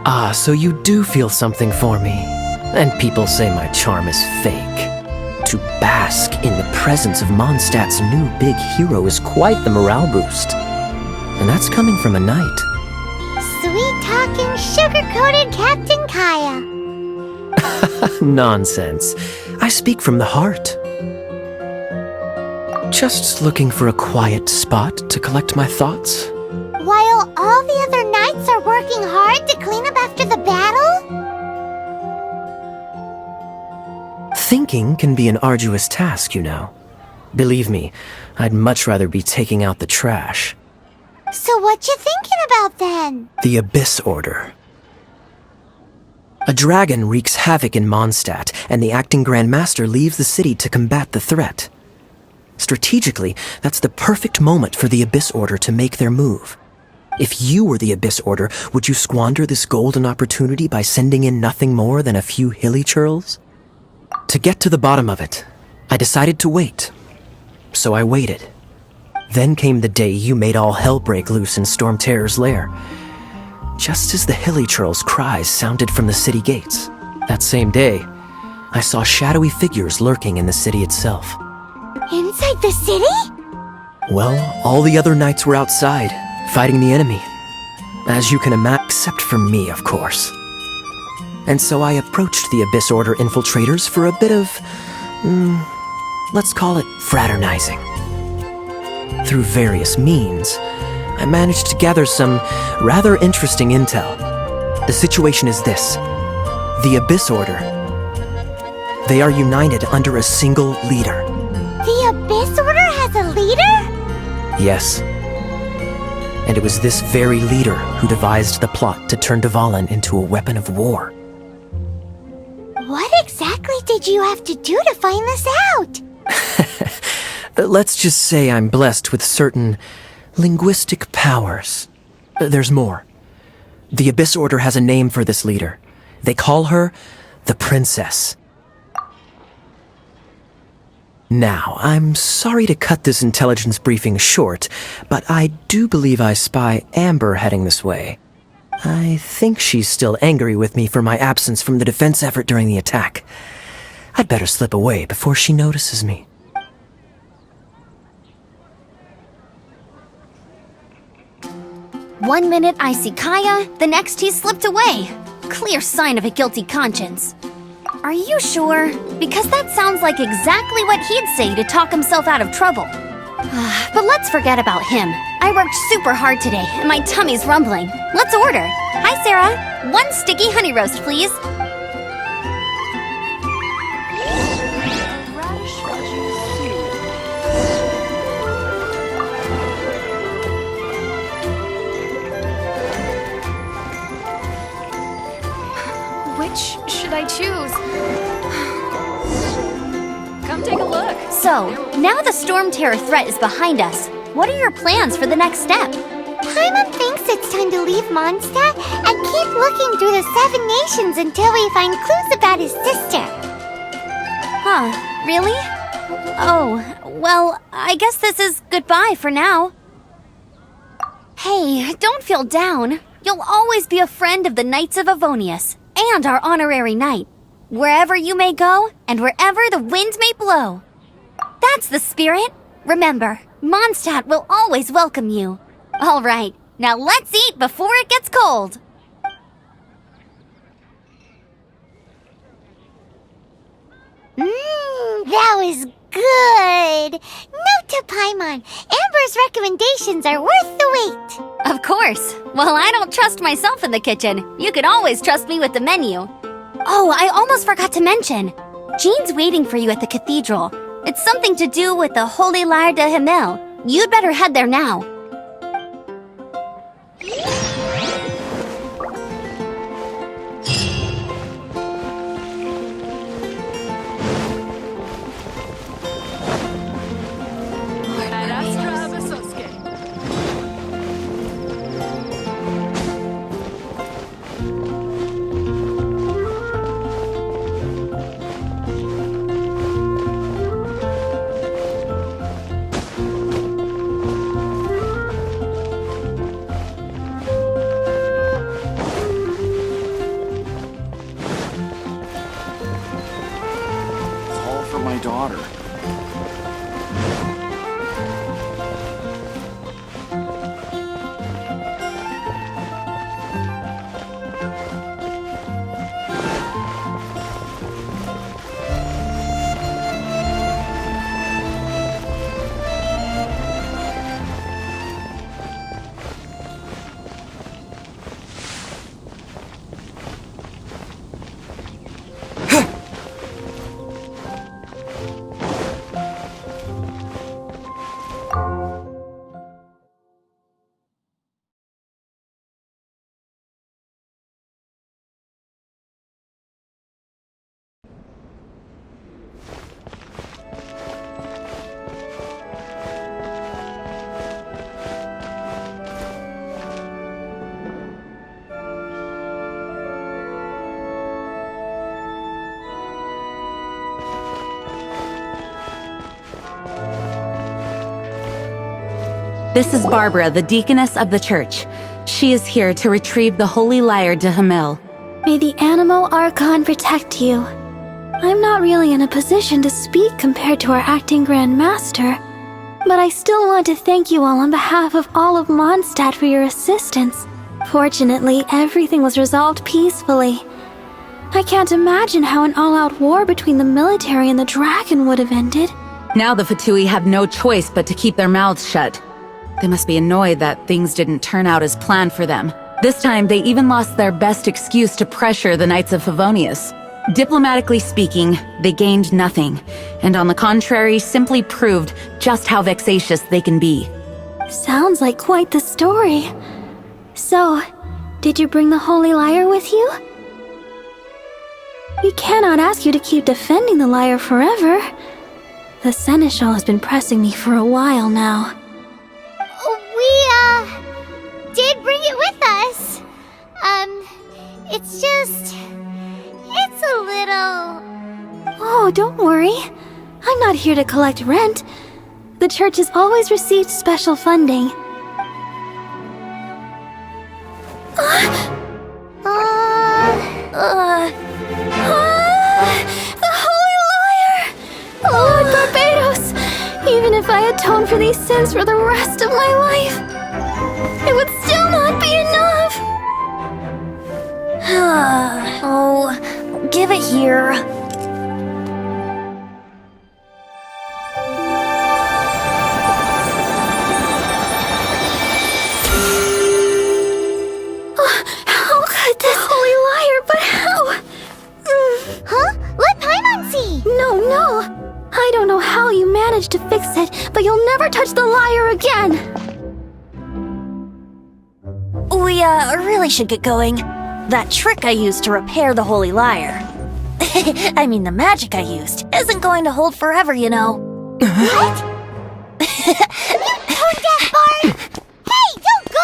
Ah, so you do feel something for me. And people say my charm is fake. To bask in the presence of Mondstadt's new big hero is quite the morale boost. And that's coming from a knight. Sweet-talking, sugar-coated Captain Kaya. Nonsense. I speak from the heart. Just looking for a quiet spot to collect my thoughts. While all the other knights are working hard to clean up after the battle? Thinking can be an arduous task, you know. Believe me, I'd much rather be taking out the trash. So what you thinking about then? The Abyss Order. A dragon wreaks havoc in Mondstadt, and the acting Grand Master leaves the city to combat the threat. Strategically, that's the perfect moment for the Abyss Order to make their move. If you were the Abyss Order, would you squander this golden opportunity by sending in nothing more than a few hilly churls? To get to the bottom of it, I decided to wait. So I waited. Then came the day you made all hell break loose in Storm Terror's lair. Just as the hilly churls' cries sounded from the city gates, that same day, I saw shadowy figures lurking in the city itself. Inside the city? Well, all the other knights were outside, fighting the enemy. As you can imagine, except for me, of course. And so I approached the Abyss Order infiltrators for a bit of, let's call it fraternizing. Through various means, I managed to gather some rather interesting intel. The situation is this. The Abyss Order. They are united under a single leader. The Abyss Order has a leader? Yes. And it was this very leader who devised the plot to turn Dvalin into a weapon of war. What exactly did you have to do to find this out? Let's just say I'm blessed with certain linguistic powers. There's more. The Abyss Order has a name for this leader. They call her the Princess. Now, I'm sorry to cut this intelligence briefing short, but I do believe I spy Amber heading this way. I think she's still angry with me for my absence from the defense effort during the attack. I'd better slip away before she notices me. One minute I see Kaya, the next he's slipped away. Clear sign of a guilty conscience. Are you sure? Because that sounds like exactly what he'd say to talk himself out of trouble. But let's forget about him. I worked super hard today, and my tummy's rumbling. Let's order. Hi, Sarah. One sticky honey roast, please. Which should I choose? Come take a look. So, now the Storm Terror threat is behind us. What are your plans for the next step? Paimon thinks it's time to leave Mondstadt and keep looking through the 7 nations until we find clues about his sister. Huh, really? Oh, well, I guess this is goodbye for now. Hey, don't feel down. You'll always be a friend of the Knights of Avonius and our honorary knight. Wherever you may go, and wherever the wind may blow. That's the spirit. Remember, Mondstadt will always welcome you. All right, now let's eat before it gets cold. That was good. Note to Paimon, Amber's recommendations are worth the wait. Of course. Well, I don't trust myself in the kitchen. You can always trust me with the menu. Oh, I almost forgot to mention. Jean's waiting for you at the cathedral. It's something to do with the Holy Lyre de Himmel. You'd better head there now. This is Barbara, the deaconess of the church. She is here to retrieve the holy lyre de Hamel. May the Animal Archon protect you. I'm not really in a position to speak compared to our acting Grand Master, but I still want to thank you all on behalf of all of Mondstadt for your assistance. Fortunately, everything was resolved peacefully. I can't imagine how an all-out war between the military and the dragon would have ended. Now the Fatui have no choice but to keep their mouths shut. They must be annoyed that things didn't turn out as planned for them. This time, they even lost their best excuse to pressure the Knights of Favonius. Diplomatically speaking, they gained nothing, and on the contrary, simply proved just how vexatious they can be. Sounds like quite the story. So, did you bring the holy lyre with you? We cannot ask you to keep defending the lyre forever. The Seneschal has been pressing me for a while now. We, did bring it with us. It's a little... Oh, don't worry. I'm not here to collect rent. The church has always received special funding. The Holy Lyre! Lord Barbados! Even if I atone for these sins for the rest of my life, it would still not be enough! Oh, give it here. How could this Holy Lyre, but how? Huh? Let Paimon see! No. I don't know how you managed to fix it, but you'll never touch the lyre again! We, really should get going. That trick I used to repair the holy lyre. I mean, the magic I used isn't going to hold forever, you know. What? You tone-deaf bard! Hey, don't go!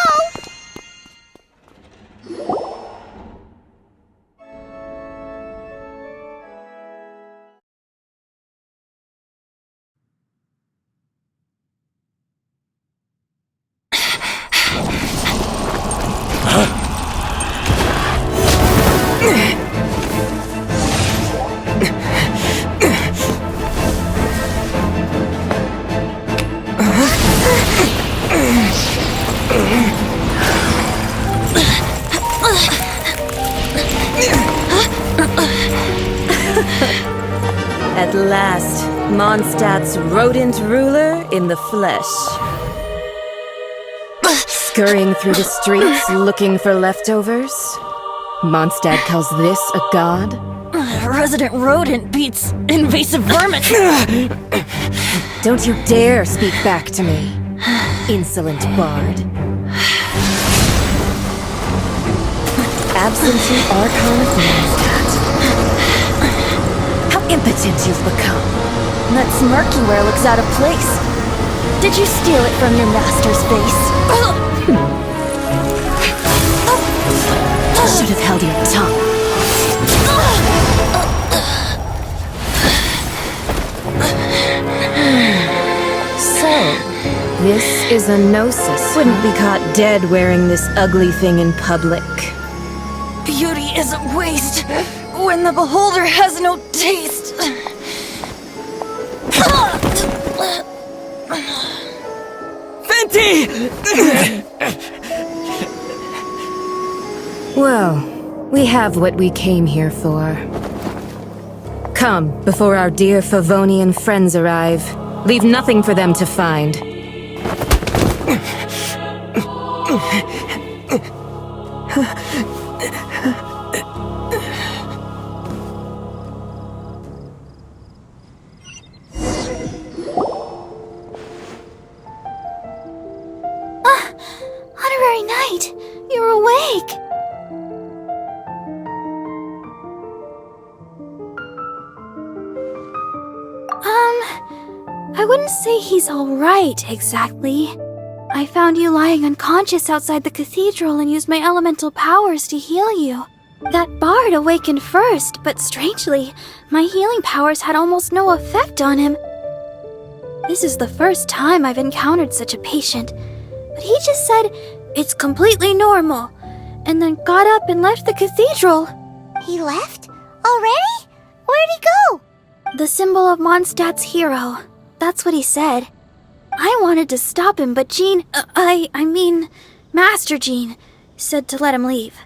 At last, Mondstadt's rodent ruler in the flesh. Scurrying through the streets looking for leftovers? Mondstadt calls this a god? Resident rodent beats invasive vermin. Don't you dare speak back to me, insolent bard. Absentee Archon of Mondstadt. How impotent you've become. That smirky wear looks out of place. Did you steal it from your master's face? You should have held your tongue. So, this is a gnosis. Wouldn't be caught dead wearing this ugly thing in public. Beauty isn't waste when the beholder has no taste. Well, we have what we came here for. Come, before our dear Favonian friends arrive. Leave nothing for them to find. Honorary Knight, you're awake! I wouldn't say he's alright, exactly. I found you lying unconscious outside the cathedral and used my elemental powers to heal you. That bard awakened first, but strangely, my healing powers had almost no effect on him. This is the first time I've encountered such a patient. but he just said it's completely normal, and then got up and left the cathedral. He left? Already? Where'd he go? The symbol of Mondstadt's hero. That's what he said. I wanted to stop him, but Master Jean, said to let him leave.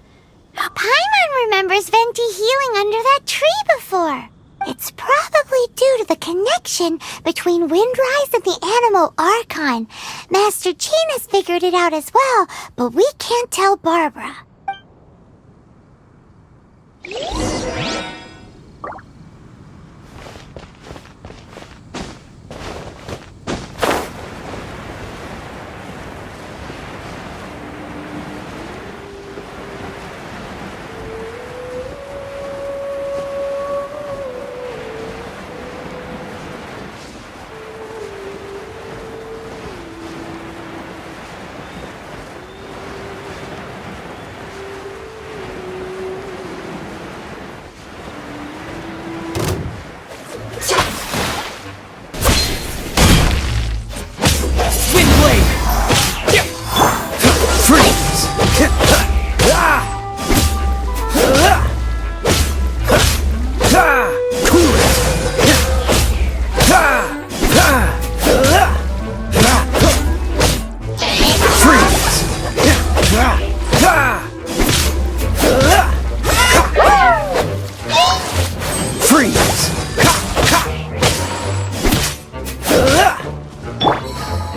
Paimon remembers Venti healing under that tree before. It's probably due to the connection between Windrise and the Animal Archon. Master Jean has figured it out as well, but we can't tell Barbara.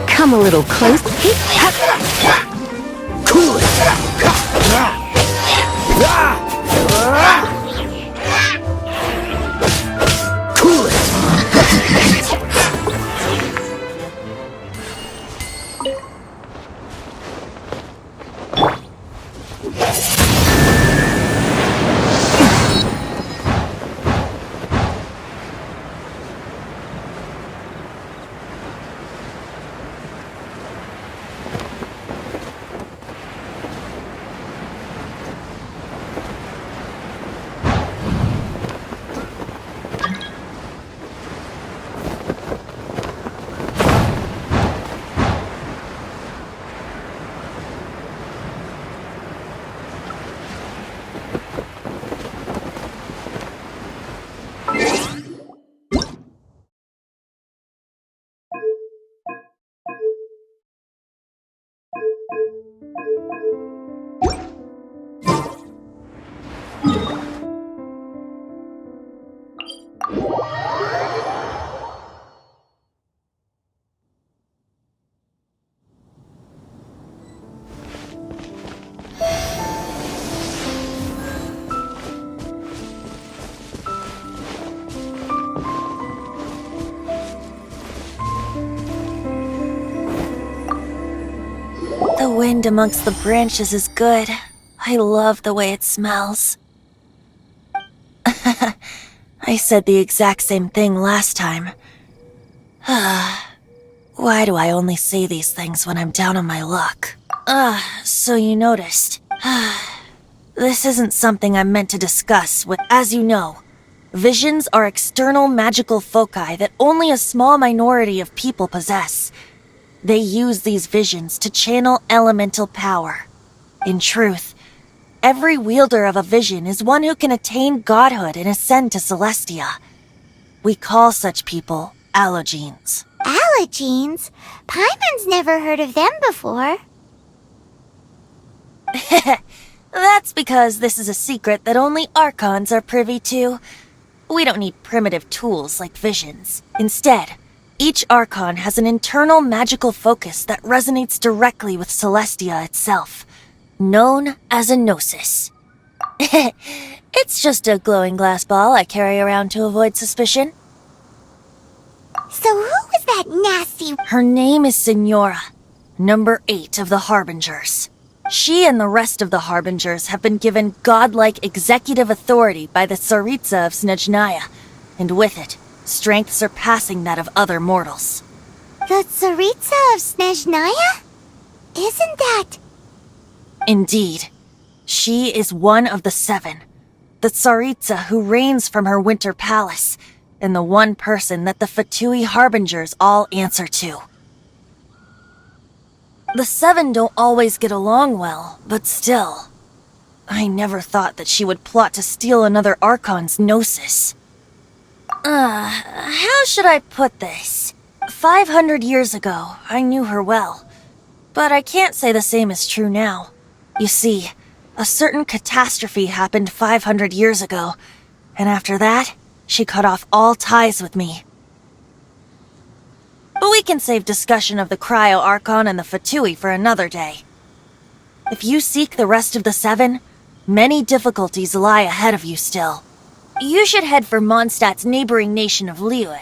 Come a little close. Cool it! Cool it! The wind amongst the branches is good. I love the way it smells. I said the exact same thing last time. Why do I only say these things when I'm down on my luck? So you noticed. This isn't something I'm meant to discuss with, as you know. Visions are external magical foci that only a small minority of people possess. They use these visions to channel elemental power. In truth, every wielder of a vision is one who can attain godhood and ascend to Celestia. We call such people allogenes. Allogenes? Paimon's never heard of them before. That's because this is a secret that only Archons are privy to. We don't need primitive tools like visions. Instead, each Archon has an internal magical focus that resonates directly with Celestia itself, known as a gnosis. It's just a glowing glass ball I carry around to avoid suspicion. So who was that nasty... Her name is Signora, number 8 of the Harbingers. She and the rest of the Harbingers have been given godlike executive authority by the Tsaritsa of Snezhnaya, and with it, strength surpassing that of other mortals. The Tsaritsa of Snezhnaya? Isn't that... Indeed. She is one of the 7, the Tsaritsa who reigns from her winter palace, and the one person that the Fatui Harbingers all answer to. The seven don't always get along well, but still. I never thought that she would plot to steal another Archon's Gnosis. How should I put this? 500 years ago, I knew her well. But I can't say the same is true now. You see, a certain catastrophe happened 500 years ago, and after that, she cut off all ties with me. But we can save discussion of the Cryo Archon and the Fatui for another day. If you seek the rest of the seven, many difficulties lie ahead of you still. You should head for Mondstadt's neighboring nation of Liyue.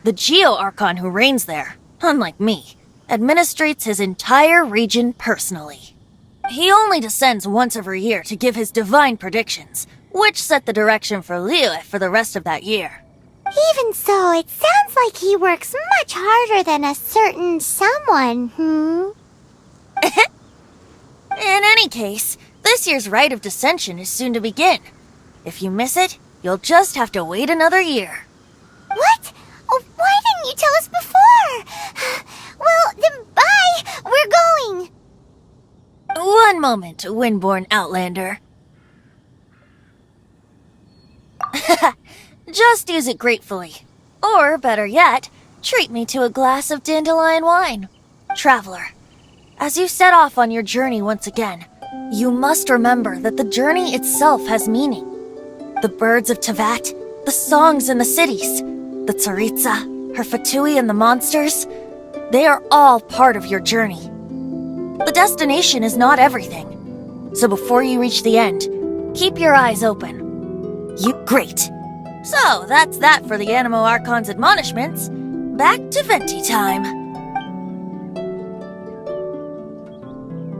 The Geo-Archon who reigns there, unlike me, administrates his entire region personally. He only descends once every year to give his divine predictions, which set the direction for Liyue for the rest of that year. Even so, it sounds like he works much harder than a certain someone, In any case, this year's Rite of Descension is soon to begin. If you miss it, you'll just have to wait another year. What? Oh, why didn't you tell us before? Well, then bye! We're going! One moment, Windborn Outlander. Just use it gratefully. Or, better yet, treat me to a glass of dandelion wine. Traveler, as you set off on your journey once again, you must remember that the journey itself has meaning. The birds of Tevat, the songs in the cities, the Tsaritsa, her Fatui and the monsters, they are all part of your journey. The destination is not everything. So before you reach the end, keep your eyes open. Great. So, that's that for the Animo Archon's admonishments. Back to Venti time.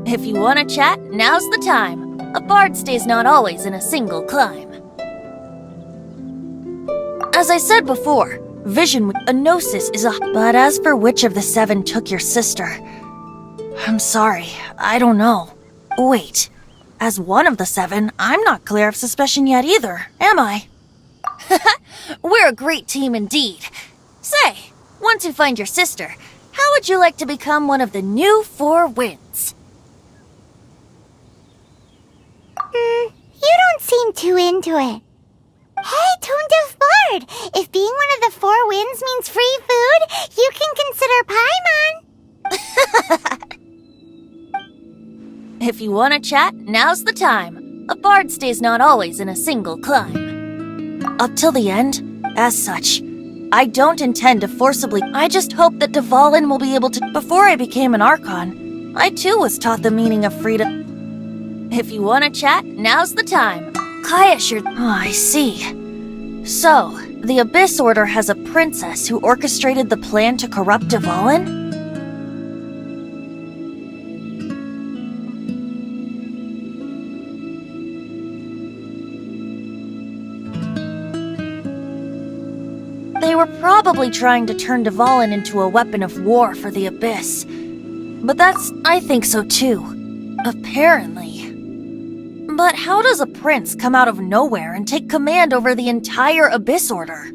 If you want to chat, now's the time. A bard stays not always in a single climb. As I said before, vision with a gnosis is a... But as for which of the seven took your sister... I'm sorry, I don't know. Wait, as one of the seven, I'm not clear of suspicion yet either, am I? We're a great team indeed. Say, once you find your sister, how would you like to become one of the new Four Winds? You don't seem too into it. Hey, Tone Deaf Bard! If being one of the Four Winds means free food, you can consider Paimon. If you want to chat, now's the time. A bard stays not always in a single climb. Up till the end, as such, I don't intend to forcibly... I just hope that Dvalin will be able to... Before I became an Archon, I too was taught the meaning of freedom. If you want to chat, now's the time. Kaya sure... Oh, I see. So, the Abyss Order has a princess who orchestrated the plan to corrupt Dvalin? They were probably trying to turn Dvalin into a weapon of war for the Abyss. But I think so too. Apparently. But how does a prince come out of nowhere and take command over the entire Abyss Order?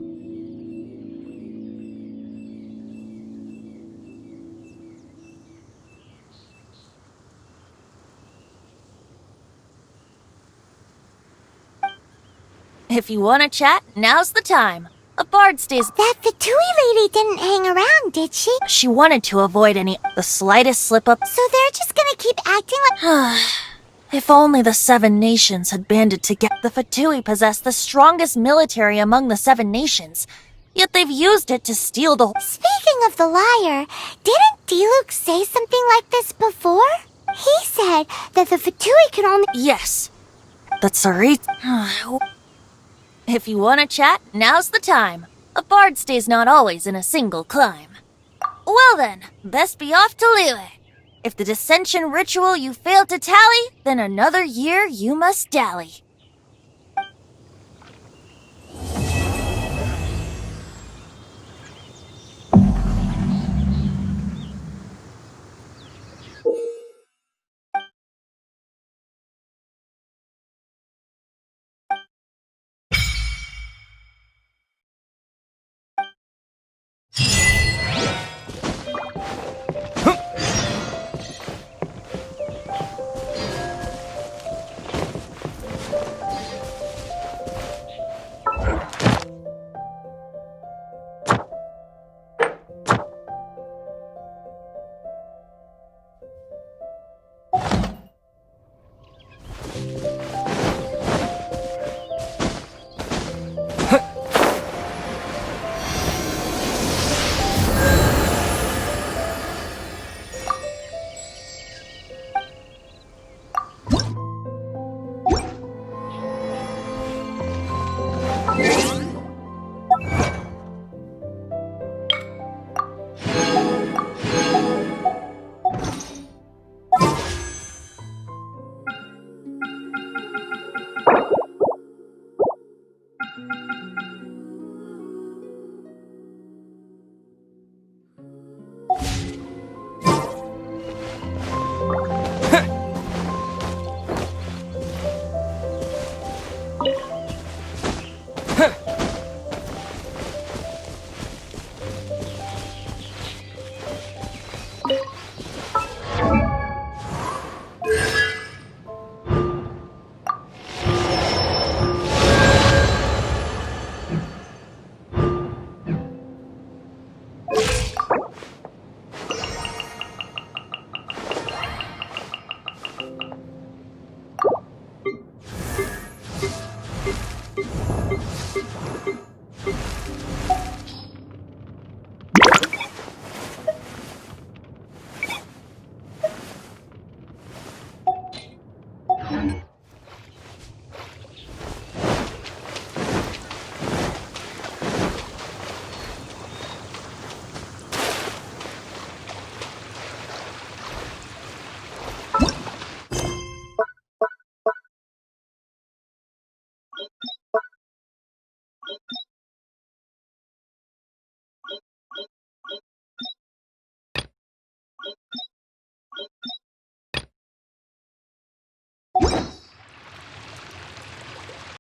If you want to chat, now's the time. A bard stays... That Fatui lady didn't hang around, did she? She wanted to avoid the slightest slip-up. So they're just gonna keep acting like... If only the Seven Nations had banded together. The Fatui possess the strongest military among the Seven Nations, yet they've used it to steal the... Speaking of the liar, didn't Diluc say something like this before? He said that the Fatui can only... Yes. The Tsarit... If you want to chat, now's the time. A bard stays not always in a single climb. Well then, best be off to Liyue. If the dissension ritual you failed to tally, then another year you must dally.